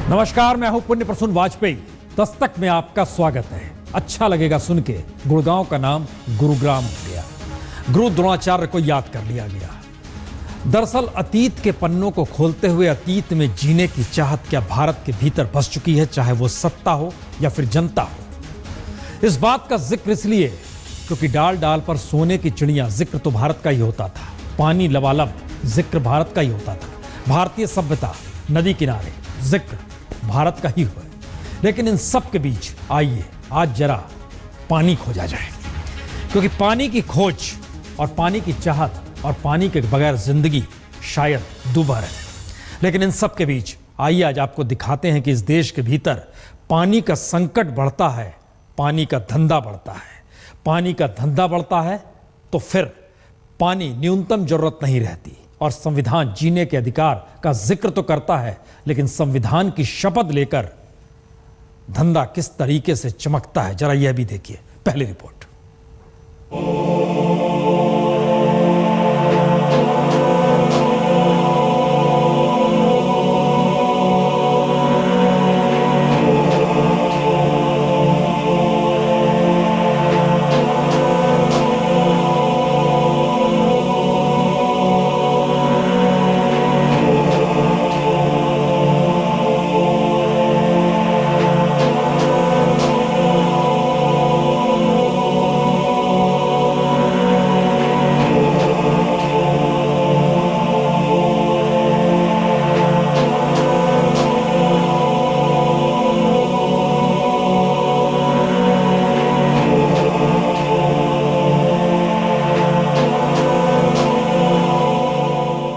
नमस्कार, मैं हूं पुण्य प्रसून वाजपेयी। दस्तक में आपका स्वागत है। अच्छा लगेगा सुन के, गुड़गांव का नाम गुरुग्राम हो गया। गुरु द्रोणाचार्य को याद कर लिया गया। दरअसल अतीत के पन्नों को खोलते हुए अतीत में जीने की चाहत क्या भारत के भीतर बस चुकी है, चाहे वो सत्ता हो या फिर जनता हो। इस बात का जिक्र इसलिए क्योंकि डाल डाल पर सोने की चिड़िया जिक्र तो भारत का ही होता था, पानी लबालब जिक्र भारत का ही होता था, भारतीय सभ्यता नदी किनारे जिक्र भारत का ही हुआ। लेकिन इन सब के बीच आइए आज जरा पानी खोजा जाए, क्योंकि पानी की खोज और पानी की चाहत और पानी के बगैर जिंदगी शायद दूभर है। लेकिन इन सब के बीच आइए आज आपको दिखाते हैं कि इस देश के भीतर पानी का संकट बढ़ता है, पानी का धंधा बढ़ता है। पानी का धंधा बढ़ता है तो फिर पानी न्यूनतम जरूरत नहीं रहती। और संविधान जीने के अधिकार का जिक्र तो करता है, लेकिन संविधान की शपथ लेकर धंधा किस तरीके से चमकता है, जरा यह भी देखिए। पहली रिपोर्ट।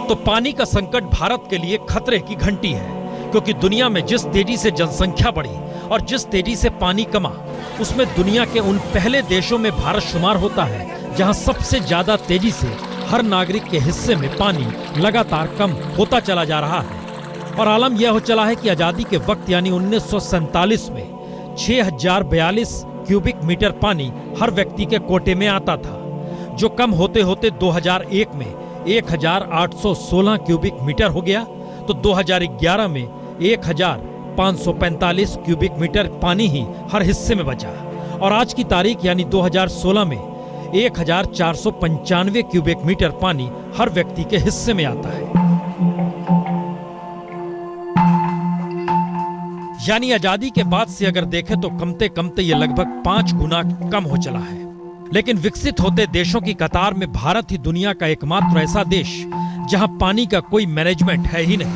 तो पानी का संकट भारत के लिए खतरे की घंटी है, क्योंकि दुनिया में जिस तेजी से जनसंख्या बढ़ी और जिस तेजी से पानी कमा, उसमें दुनिया के उन पहले देशों में भारत शुमार होता है जहां सबसे ज्यादा तेजी से हर नागरिक के हिस्से में पानी लगातार कम होता चला जा रहा है। और आलम यह हो चला है कि आजादी के वक्त यानी 1947 में 6042 क्यूबिक मीटर पानी हर व्यक्ति के कोटे में आता था, जो कम होते होते 2001 में 1816 क्यूबिक मीटर हो गया, तो 2011 में 1545 क्यूबिक मीटर पानी ही हर हिस्से में बचा। और आज की तारीख यानी 2016 में 1495 क्यूबिक मीटर पानी हर व्यक्ति के हिस्से में आता है। यानी आजादी के बाद से अगर देखें तो कमते कमते ये लगभग 5 गुना कम हो चला है। लेकिन विकसित होते देशों की कतार में भारत ही दुनिया का एकमात्र ऐसा देश जहां पानी का कोई मैनेजमेंट है ही नहीं।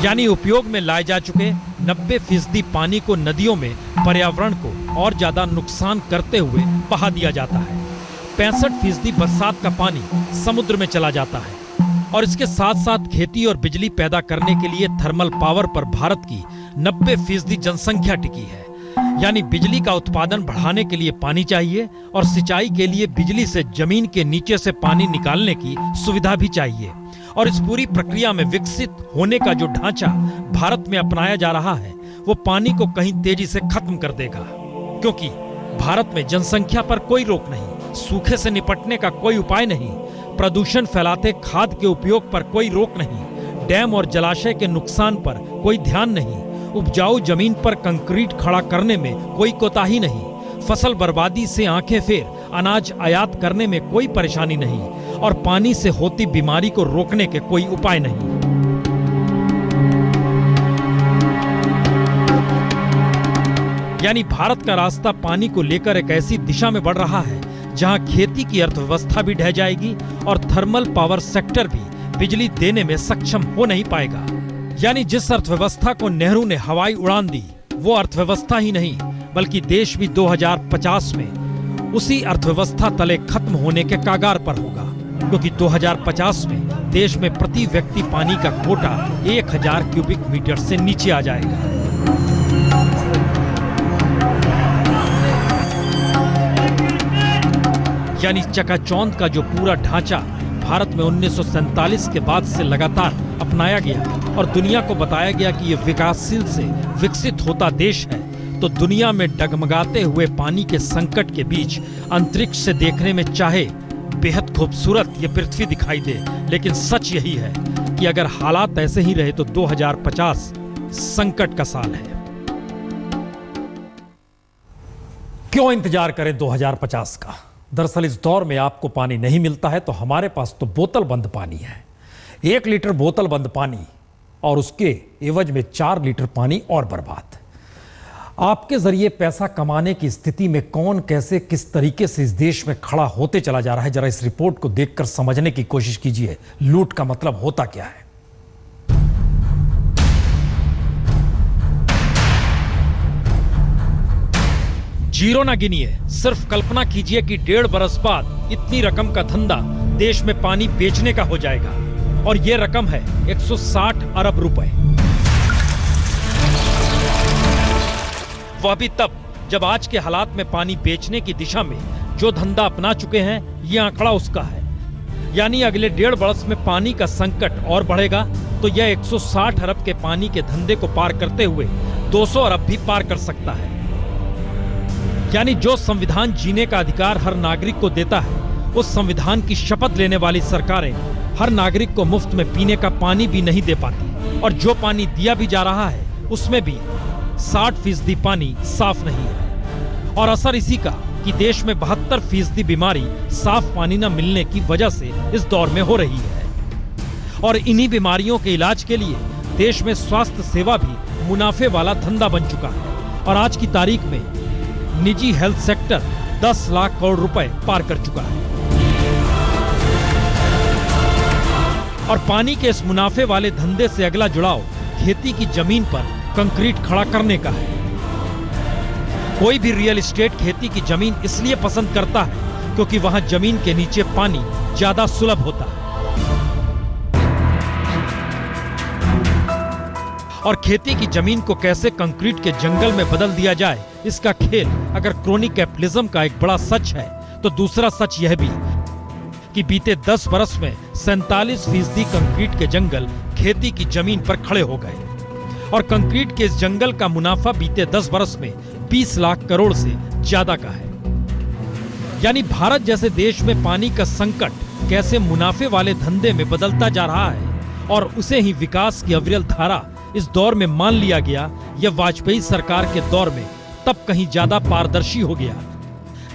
यानी उपयोग में लाए जा चुके 90% पानी को नदियों में पर्यावरण को और ज्यादा नुकसान करते हुए बहा दिया जाता है। 65% बरसात का पानी समुद्र में चला जाता है। और इसके साथ साथ खेती और बिजली पैदा करने के लिए थर्मल पावर पर भारत की 90% जनसंख्या टिकी है। यानी बिजली का उत्पादन बढ़ाने के लिए पानी चाहिए और सिंचाई के लिए बिजली से जमीन के नीचे से पानी निकालने की सुविधा भी चाहिए। और इस पूरी प्रक्रिया में विकसित होने का जो ढांचा भारत में अपनाया जा रहा है, वो पानी को कहीं तेजी से खत्म कर देगा, क्योंकि भारत में जनसंख्या पर कोई रोक नहीं, सूखे से निपटने का कोई उपाय नहीं, प्रदूषण फैलाते खाद के उपयोग पर कोई रोक नहीं, डैम और जलाशय के नुकसान पर कोई ध्यान नहीं, उपजाऊ जमीन पर कंक्रीट खड़ा करने में कोई कोताही नहीं, फसल बर्बादी से आंखें फेर अनाज आयात करने में कोई परेशानी नहीं, और पानी से होती बीमारी को रोकने के कोई उपाय नहीं। यानी भारत का रास्ता पानी को लेकर एक ऐसी दिशा में बढ़ रहा है जहां खेती की अर्थव्यवस्था भी ढह जाएगी और थर्मल पावर सेक्टर भी बिजली देने में सक्षम हो नहीं पाएगा। यानी जिस अर्थव्यवस्था को नेहरू ने हवाई उड़ान दी, वो अर्थव्यवस्था ही नहीं बल्कि देश भी 2050 में उसी अर्थव्यवस्था तले खत्म होने के कागार पर होगा, क्योंकि 2050 में देश में प्रति व्यक्ति पानी का कोटा 1000 क्यूबिक मीटर से नीचे आ जाएगा। यानी चकाचौंध का जो पूरा ढांचा भारत में 1947 के बाद से लगातार अपनाया गया और दुनिया को बताया गया कि ये विकासशील से विकसित होता देश है, तो दुनिया में डगमगाते हुए पानी के संकट के बीच अंतरिक्ष से देखने में चाहे बेहद खूबसूरत ये पृथ्वी दिखाई दे, लेकिन सच यही है कि अगर हालात ऐसे ही रहे तो 2050 संकट का साल है। क्यों इंतजार करें 2050 का? दरअसल इस दौर में आपको पानी नहीं मिलता है तो हमारे पास तो बोतल बंद पानी है। 1 लीटर बोतल बंद पानी और उसके एवज में 4 लीटर पानी और बर्बाद। आपके जरिए पैसा कमाने की स्थिति में कौन कैसे किस तरीके से इस देश में खड़ा होते चला जा रहा है, जरा इस रिपोर्ट को देखकर समझने की कोशिश कीजिए। लूट का मतलब होता क्या है? जीरो ना गिनिए, सिर्फ कल्पना कीजिए कि 1.5 बरस बाद इतनी रकम का धंधा देश में पानी बेचने का हो जाएगा और यह रकम है 160 अरब रुपए। वह भी तब जब आज के हालात में पानी बेचने की दिशा में जो धंधा अपना चुके हैं, यह आंकड़ा उसका है। यानी अगले 1.5 बरस में पानी का संकट और बढ़ेगा तो यह 160 अरब के पानी के धंधे को पार करते हुए 200 अरब भी पार कर सकता है। यानी जो संविधान जीने का अधिकार हर नागरिक को देता है, उस संविधान की शपथ लेने वाली सरकारें हर नागरिक को मुफ्त में पीने का पानी भी नहीं दे पाती, और जो पानी दिया भी जा रहा है उसमें भी 60% पानी साफ नहीं है। और असर इसी का कि देश में 72% बीमारी साफ पानी न मिलने की वजह से इस दौर में हो रही है। और इन्हीं बीमारियों के इलाज के लिए देश में स्वास्थ्य सेवा भी मुनाफे वाला धंधा बन चुका है और आज की तारीख में निजी हेल्थ सेक्टर 10 लाख करोड़ रुपए पार कर चुका है। और पानी के इस मुनाफे वाले धंधे से अगला जुड़ाव खेती की जमीन पर कंक्रीट खड़ा करने का है। कोई भी रियल एस्टेट खेती की जमीन इसलिए पसंद करता है क्योंकि वहां जमीन के नीचे पानी ज्यादा सुलभ होता है। और खेती की जमीन को कैसे कंक्रीट के जंगल में बदल दिया जाए, इसका खेल अगर क्रोनी कैपिटलिज्म का एक बड़ा सच है तो दूसरा सच यह भी कि बीते 10 बरस में 47% कंक्रीट के जंगल खेती की जमीन पर खड़े हो गए और कंक्रीट के इस जंगल का मुनाफा बीते 10 बरस में 20 लाख करोड़ से ज्यादा का है। यानी भारत जैसे देश में पानी का संकट कैसे मुनाफे वाले धंधे में बदलता जा रहा है और उसे ही विकास की अविरल धारा इस दौर में मान लिया गया, यह वाजपेयी सरकार के दौर में तब कहीं ज्यादा पारदर्शी हो गया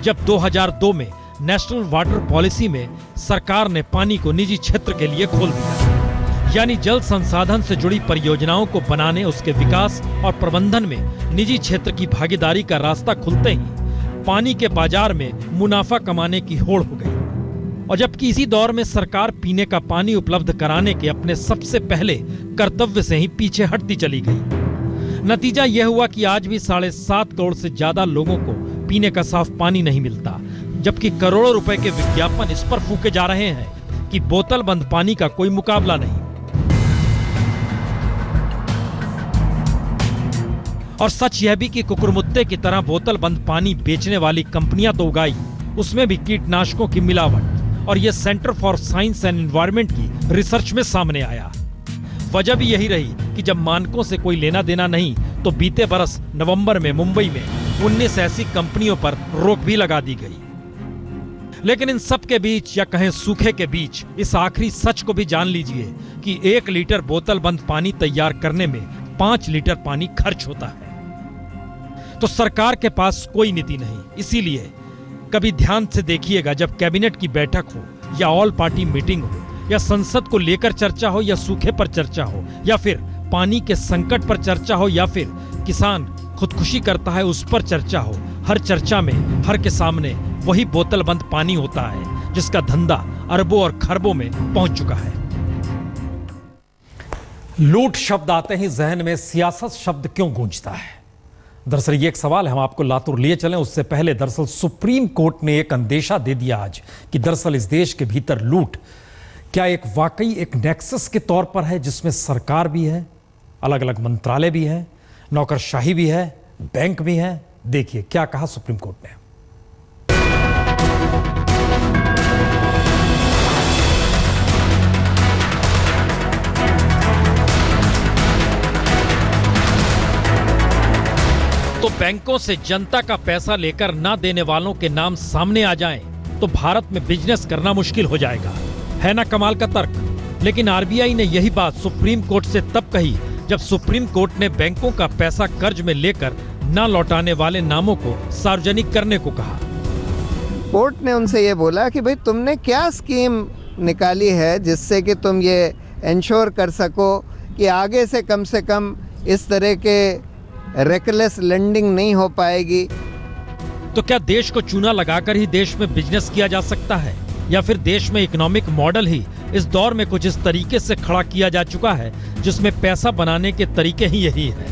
जब 2002 में नेशनल वाटर पॉलिसी में सरकार ने पानी को निजी क्षेत्र के लिए खोल दिया। यानी जल संसाधन से जुड़ी परियोजनाओं को बनाने, उसके विकास और प्रबंधन में निजी क्षेत्र की भागीदारी का रास्ता खुलते ही पानी के बाजार में मुनाफा कमाने की होड़ हो गई। और जबकि इसी दौर में सरकार पीने का पानी उपलब्ध कराने के अपने सबसे पहले कर्तव्य से ही पीछे हटती चली गई। नतीजा यह हुआ कि आज भी 7.5 करोड़ से ज्यादा लोगों को पीने का साफ पानी नहीं मिलता, जबकि करोड़ों रुपए के विज्ञापन इस पर फूके जा रहे हैं कि बोतल बंद पानी का कोई मुकाबला नहीं। और सच यह भी कि कुकुरमुत्ते की तरह बोतल बंद पानी बेचने वाली कंपनियां तो उगाई, उसमें भी कीटनाशकों की मिलावट, और यह centre for science and environment की रिसर्च में सामने आया। वजह भी यही रही कि जब मानकों से कोई लेना देना नहीं तो बीते बरस नवंबर में मुंबई में 19 ऐसी कंपनियों पर रोक भी लगा दी गई। लेकिन इन सब के बीच या कहें सूखे के बीच इस आखिरी सच को भी जान लीजिए कि 1 लीटर बोतल बंद पानी तैयार करने में 5 लीटर पानी खर्च होता है। तो सरकार के पास कोई नीति नहीं। इसीलिए कभी ध्यान से देखिएगा, जब कैबिनेट की बैठक हो या ऑल पार्टी मीटिंग हो या संसद को लेकर चर्चा हो या सूखे पर चर्चा हो या फिर पानी के संकट पर चर्चा हो या फिर किसान खुदकुशी करता है उस पर चर्चा हो, हर चर्चा में हर के सामने वही बोतल बंद पानी होता है जिसका धंधा अरबों और खरबों में पहुंच चुका है। लूट शब्द आते ही जहन में सियासत शब्द क्यों गूंजता है? दरअसल ये एक सवाल है, हम आपको लातूर लिए चलें उससे पहले दरअसल सुप्रीम कोर्ट ने एक अंदेशा दे दिया आज कि दरअसल इस देश के भीतर लूट क्या एक वाकई एक नेक्सस के तौर पर है जिसमें सरकार भी है, अलग अलग मंत्रालय भी है, नौकरशाही भी है, बैंक भी है। देखिए क्या कहा सुप्रीम कोर्ट ने। तो बैंकों से जनता का पैसा लेकर ना देने वालों के नाम सामने आ जाएं तो भारत में बिजनेस करना मुश्किल हो जाएगा। है ना कमाल का तर्क। लेकिन आरबीआई ने यही बात सुप्रीम कोर्ट से तब कही जब सुप्रीम कोर्ट ने बैंकों का पैसा कर्ज में लेकर न लौटाने वाले नामों को सार्वजनिक करने को कहा। कोर्ट ने उनसे ये बोला कि भाई तुमने क्या स्कीम निकाली है जिससे कि तुम ये इंश्योर कर सको कि आगे से कम इस तरह के रेकलेस लेंडिंग नहीं हो पाएगी। तो क्या देश को चूना लगाकर ही देश में बिजनेस किया जा सकता है, या फिर देश में इकोनॉमिक मॉडल ही इस दौर में कुछ इस तरीके से खड़ा किया जा चुका है जिसमें पैसा बनाने के तरीके ही यही है?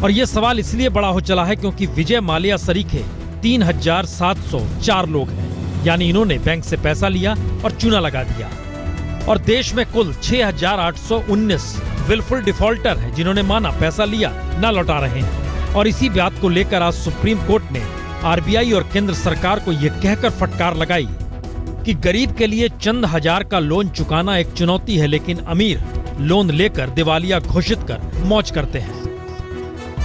और ये सवाल इसलिए बड़ा हो चला है क्योंकि विजय माल्या सरीखे 3704 लोग हैं, यानी इन्होंने बैंक से पैसा लिया और चूना लगा दिया। और देश में कुल 6819 विलफुल डिफॉल्टर हैं जिन्होंने माना पैसा लिया न लौटा रहे हैं। और इसी बात को लेकर आज सुप्रीम कोर्ट ने आरबीआई और केंद्र सरकार को यह कहकर फटकार लगाई कि गरीब के लिए चंद हजार का लोन चुकाना एक चुनौती है, लेकिन अमीर लोन लेकर दिवालिया घोषित कर मौज करते हैं।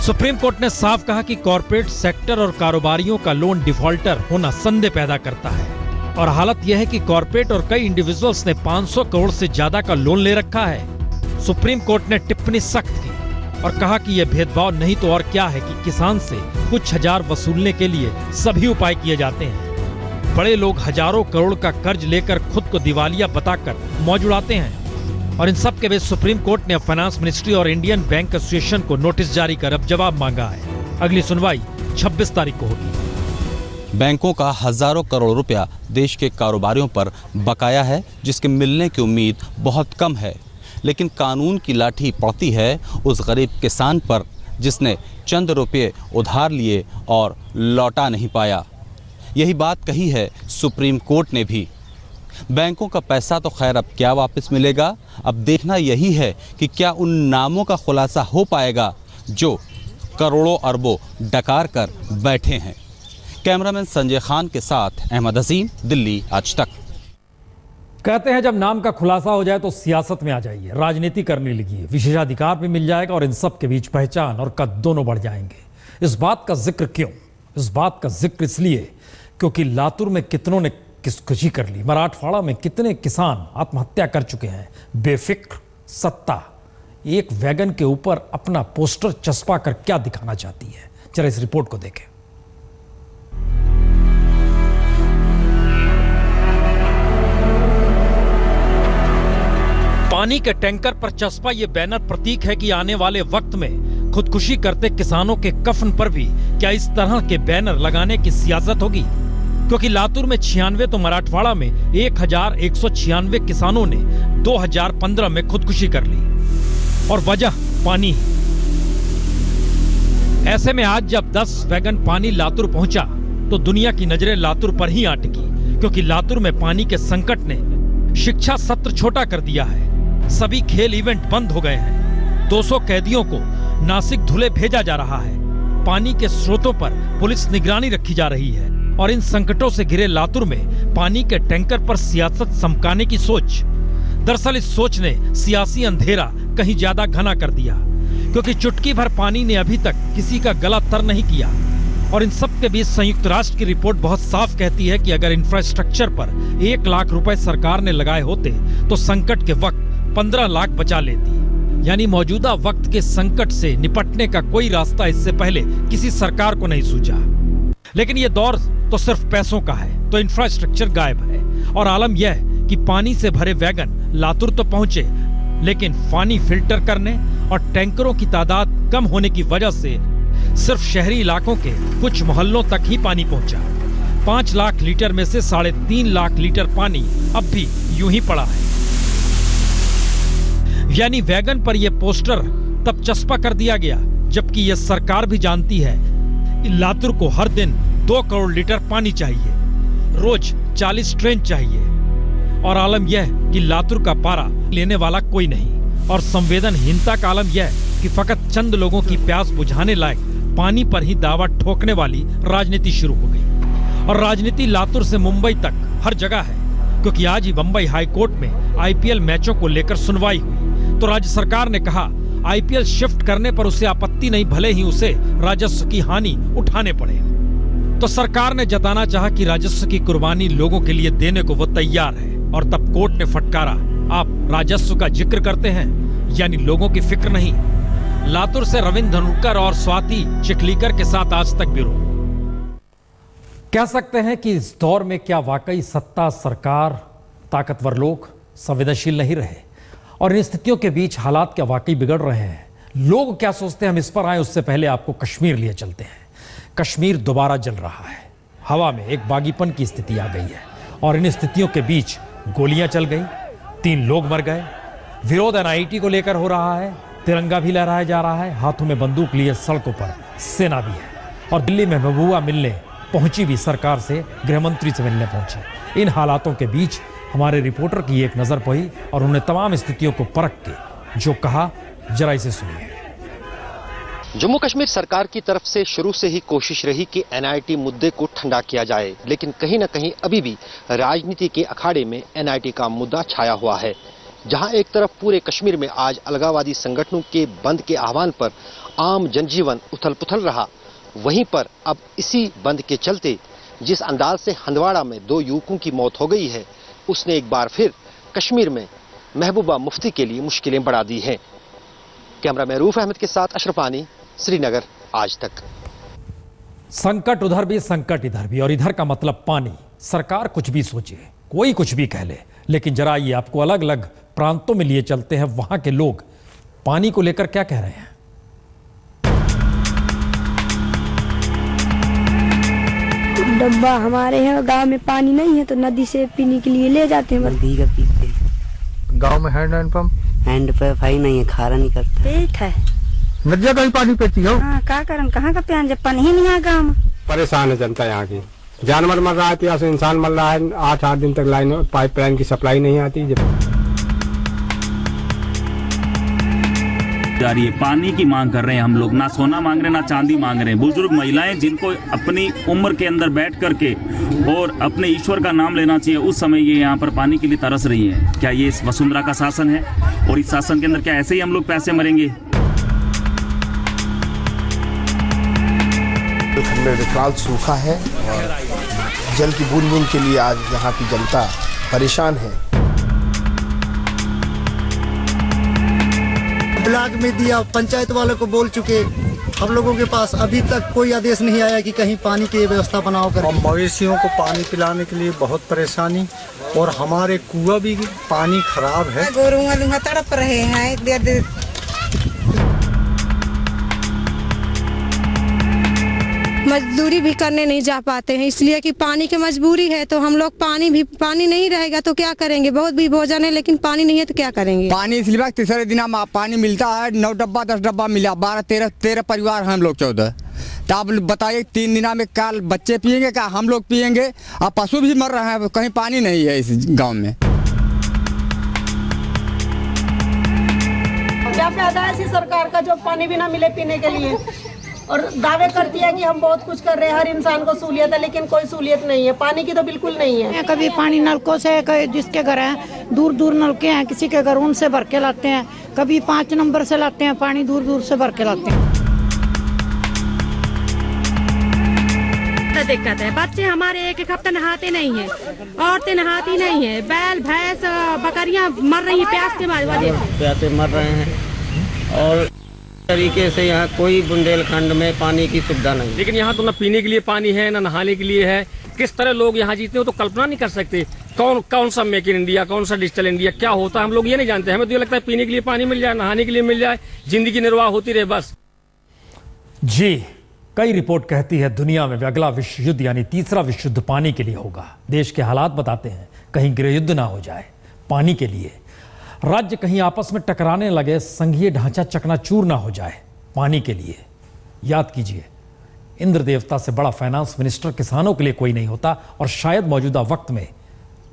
सुप्रीम कोर्ट ने साफ कहा कि कॉर्पोरेट सेक्टर और कारोबारियों का लोन डिफॉल्टर होना संदेह पैदा करता है। और हालत यह है कि कॉर्पोरेट और कई इंडिविजुअल्स ने 500 करोड़ से ज्यादा का लोन ले रखा है। सुप्रीम कोर्ट ने टिप्पणी सख्त की और कहा कि यह भेदभाव नहीं तो और क्या है कि किसान से कुछ हजार वसूलने के लिए सभी उपाय किए जाते हैं। बड़े लोग हजारों करोड़ का कर्ज लेकर खुद को दिवालिया बताकर मौज उड़ाते हैं। और इन सब के बीच सुप्रीम कोर्ट ने फाइनेंस मिनिस्ट्री और इंडियन बैंक एसोसिएशन को नोटिस जारी कर अब जवाब मांगा है। अगली सुनवाई 26 तारीख को होगी। बैंकों का हजारों करोड़ रुपया देश के कारोबारियों पर बकाया है, जिसके मिलने की उम्मीद बहुत कम है। लेकिन कानून की लाठी पड़ती है उस गरीब किसान पर जिसने चंद रुपये उधार लिए और लौटा नहीं पाया। यही बात कही है सुप्रीम कोर्ट ने भी। बैंकों का पैसा तो खैर अब क्या वापस मिलेगा, अब देखना यही है कि क्या उन नामों का खुलासा हो पाएगा जो करोड़ों अरबों डकार कर बैठे हैं। कैमरामैन संजय खान के साथ अहमद अजीम, दिल्ली आज तक। कहते हैं जब नाम का खुलासा हो जाए तो सियासत में आ जाइए, राजनीति करने लगी, विशेषाधिकार भी मिल जाएगा और इन सब के बीच पहचान और कद दोनों बढ़ जाएंगे। इस बात का जिक्र क्यों? इस बात का जिक्र इसलिए क्योंकि लातूर में कितनों ने खुशी कर ली, मराठवाड़ा में कितने किसान आत्महत्या कर चुके हैं। बेफिक्र सत्ता एक वैगन के ऊपर अपना पोस्टर चस्पा कर क्या दिखाना चाहती है, जरा इस रिपोर्ट को देखें। पानी के टैंकर पर चस्पा ये बैनर प्रतीक है कि आने वाले वक्त में खुदकुशी करते किसानों के कफन पर भी क्या इस तरह के बैनर लगाने की सियासत होगी? क्योंकि लातूर में 96 तो मराठवाड़ा में 1196 किसानों ने 2015 में खुदकुशी कर ली और वजह पानी। ऐसे में आज जब 10 वैगन पानी लातूर पहुंचा तो दुनिया की नजरें लातूर पर ही आ टिकी, क्योंकि लातूर में पानी के संकट ने शिक्षा सत्र छोटा कर दिया है। सभी खेल इवेंट बंद हो गए हैं। 200 कैदियों को नासिक धुले भेजा जा रहा है। पानी के स्रोतों पर पुलिस निगरानी रखी जा रही है। और इन संकटों से घिरे लातूर में पानी के टैंकर पर सियासत समकाने की सोच, दरअसल इस सोच ने सियासी अंधेरा कहीं ज्यादा घना कर दिया, क्योंकि चुटकी भर पानी ने अभी तक किसी का गला तर नहीं किया। और इन सब के बीच संयुक्त राष्ट्र की रिपोर्ट बहुत साफ कहती है कि अगर इंफ्रास्ट्रक्चर पर 1 लाख रुपए सरकार ने लगाए होते तो संकट के वक्त 15 लाख बचा लेती। यानी मौजूदा वक्त के संकट से निपटने का कोई रास्ता इससे पहले किसी सरकार को नहीं सूझा। लेकिन ये दौर तो सिर्फ पैसों का है तो इंफ्रास्ट्रक्चर गायब है। और आलम यह कि पानी से भरे वैगन लातूर तो पहुंचे, लेकिन पानी फिल्टर करने और टैंकरों की तादाद कम होने की वजह से सिर्फ शहरी इलाकों के कुछ मोहल्लों तक ही पानी पहुंचा। 5 लाख लीटर में से 3.5 लाख लीटर पानी अब भी यूं ही पड़ा है। यानी वैगन पर यह पोस्टर तब चस्पा कर दिया गया जबकि यह सरकार भी जानती है कि लातूर को हर दिन 2 करोड़ लीटर पानी चाहिए, रोज 40 ट्रेन चाहिए। और आलम यह कि लातूर का पारा लेने वाला कोई नहीं। और संवेदनहीनता का आलम यह कि फकत चंद लोगों की प्यास बुझाने लायक पानी पर ही दावा ठोकने वाली राजनीति शुरू हो गई। और राजनीति लातूर से मुंबई तक हर जगह है, क्योंकि आज ही बंबई हाई कोर्ट में आईपीएल मैचों को लेकर सुनवाई हुई तो राज्य सरकार ने कहा आईपीएल शिफ्ट करने पर उसे आपत्ति नहीं, भले ही उसे राजस्व की हानि उठाने पड़े। तो सरकार ने जताना चाहा कि राजस्व की कुर्बानी लोगों के लिए देने को वो तैयार है, और तब कोर्ट ने फटकारा, आप राजस्व का जिक्र करते हैं यानी लोगों की फिक्र नहीं। लातूर से रविंद्र धनुकर और स्वाति चिखलीकर के साथ आज तक ब्यूरो। कह सकते हैं कि इस दौर में क्या वाकई सत्ता, सरकार, ताकतवर लोग संवेदनशील नहीं रहे, और इन स्थितियों के बीच हालात क्या वाकई बिगड़ रहे हैं? लोग क्या सोचते हैं, हम इस पर आए उससे पहले आपको कश्मीर लिए चलते हैं। कश्मीर दोबारा जल रहा है, हवा में एक बागीपन की स्थिति आ गई है, और इन स्थितियों के बीच गोलियां चल गई, 3 लोग मर गए। विरोध एनआईटी को लेकर हो रहा है, तिरंगा भी लहराया जा रहा है, हाथों में बंदूक लिए सड़कों पर सेना भी है, और दिल्ली में महबूबा मिलने पहुंची भी सरकार से, गृहमंत्री से मिलने पहुंची। इन हालातों के बीच हमारे रिपोर्टर की एक नजर पड़ी और उन्हें तमाम स्थितियों को परख के जो कहा, जरा इसे सुनिए। जम्मू कश्मीर सरकार की तरफ से शुरू से ही कोशिश रही कि एनआईटी मुद्दे को ठंडा किया जाए, लेकिन कहीं न कहीं अभी भी राजनीति के अखाड़े में एनआईटी का मुद्दा छाया हुआ है। जहां एक तरफ पूरे कश्मीर में आज अलगाववादी संगठनों के बंद के आह्वान पर आम जनजीवन उथल-पुथल रहा, वहीं पर अब इसी बंद के चलते जिस अंदाज से हंदवाड़ा में 2 युवकों की मौत हो गई है, उसने एक बार फिर कश्मीर में महबूबा मुफ्ती के लिए मुश्किलें बढ़ा दी हैं। कैमरा मैन रूफ अहमद के साथ अशरफानी, श्रीनगर, आज तक। संकट उधर भी, संकट इधर भी, और इधर का मतलब पानी। सरकार कुछ भी सोचे, कोई कुछ भी कह ले, लेकिन जरा ये आपको अलग अलग प्रांतों में लिए चलते हैं, वहां के लोग पानी को लेकर क्या कह रहे हैं। डब्बा हमारे यहाँ गांव में पानी नहीं है तो नदी से पीने के लिए ले जाते हैं। नदी का पीते हैं। गांव में हैंड पंप भाई नहीं है, खारा नहीं करता। पेट है, नदिया का ही पानी पीती हो। हाँ, क्या करन, कहाँ का प्यान, जब पानी ही नहीं है गाँव में। परेशान है जनता यहाँ की, जानवर मर रहा है, यहाँ से इंसान मर रहा है। 8 दिन तक लाइन पाइपलाइन की सप्लाई नहीं आती। जा रही है, पानी की मांग कर रहे हैं हम लोग, ना सोना मांग रहे हैं, ना चांदी मांग रहे हैं। बुजुर्ग महिलाएं जिनको अपनी उम्र के अंदर बैठ करके और अपने ईश्वर का नाम लेना चाहिए, उस समय ये यहाँ पर पानी के लिए तरस रही हैं। क्या ये इस वसुंधरा का शासन है? और इस शासन के अंदर क्या ऐसे ही हम लोग पैसे मरेंगे? खंड में विकराल सूखा है और जल की बूंद बूंद के लिए आज यहाँ की जनता परेशान है। ब्लॉक में दिया, पंचायत वालों को बोल चुके, हम लोगों के पास अभी तक कोई आदेश नहीं आया कि कहीं पानी की व्यवस्था बनाओ कर। मवेशियों को पानी पिलाने के लिए बहुत परेशानी, और हमारे कुआं भी पानी खराब है। गोरुआ तड़प रहे हैं, मजदूरी भी करने नहीं जा पाते हैं, इसलिए कि पानी की मजबूरी है। तो हम लोग पानी नहीं रहेगा तो क्या करेंगे। बहुत भी भोजन है लेकिन पानी नहीं है तो क्या करेंगे। पानी इसलिए तीसरे दिन पानी मिलता है, 9 डब्बा 10 डब्बा मिला, 12-13 परिवार हम लोग 14। तो आप बताइए 3 दिन में क्या बच्चे पिएंगे, क्या हम लोग पिएंगे? और पशु भी मर रहे हैं, कहीं पानी नहीं है इस गाँव में। क्या फायदा है ऐसी सरकार का जो पानी भी ना मिले पीने के लिए, और दावे करती है कि हम बहुत कुछ कर रहे हैं, हर इंसान को सहूलियत है, लेकिन कोई सहूलियत नहीं है। पानी की तो बिल्कुल नहीं है। कभी पानी नलकों से, जिसके घर हैं दूर दूर नलके हैं, किसी के घर उनसे भर के लाते हैं, कभी 5 नंबर से लाते हैं, पानी दूर दूर से भर के लाते हैं। दिक्कत है, बच्चे हमारे एक हफ्ता नहाते नहीं है, औरतें नहाती नहीं है, बैल भैंस बकरियां मर रही है प्यास के वजह से। प्यासे मर रहे हैं, और तरीके से यहाँ कोई बुंदेलखंड में पानी की सुविधा नहीं। लेकिन यहाँ तो न पीने के लिए पानी है, न नहाने के लिए है। किस तरह लोग यहाँ जीते हो तो कल्पना नहीं कर सकते। कौन सा मेक इन इंडिया, कौन सा डिजिटल इंडिया क्या होता है हम लोग ये नहीं जानते। हमें तो ये लगता है पीने के लिए पानी मिल जाए, नहाने के लिए मिल जाए, जिंदगी निर्वाह होती रहे बस। जी, कई रिपोर्ट कहती है दुनिया में अगला विश्व युद्ध यानी तीसरा विश्व युद्ध पानी के लिए होगा। देश के हालात बताते हैं कहीं गृह युद्ध ना हो जाए पानी के लिए, राज्य कहीं आपस में टकराने लगे, संघीय ढांचा चकनाचूर ना हो जाए पानी के लिए। याद कीजिए, इंद्र देवता से बड़ा फाइनेंस मिनिस्टर किसानों के लिए कोई नहीं होता, और शायद मौजूदा वक्त में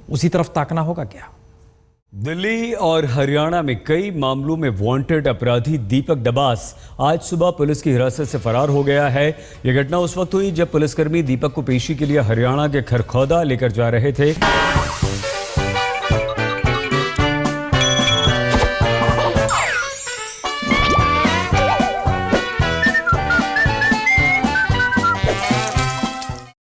उसी तरफ ताकना होगा क्या। दिल्ली और हरियाणा में कई मामलों में वांटेड अपराधी दीपक डबास आज सुबह पुलिस की हिरासत से फरार हो गया है। यह घटना उस वक्त हुई जब पुलिसकर्मी दीपक को पेशी के लिए हरियाणा के खरखौदा लेकर जा रहे थे।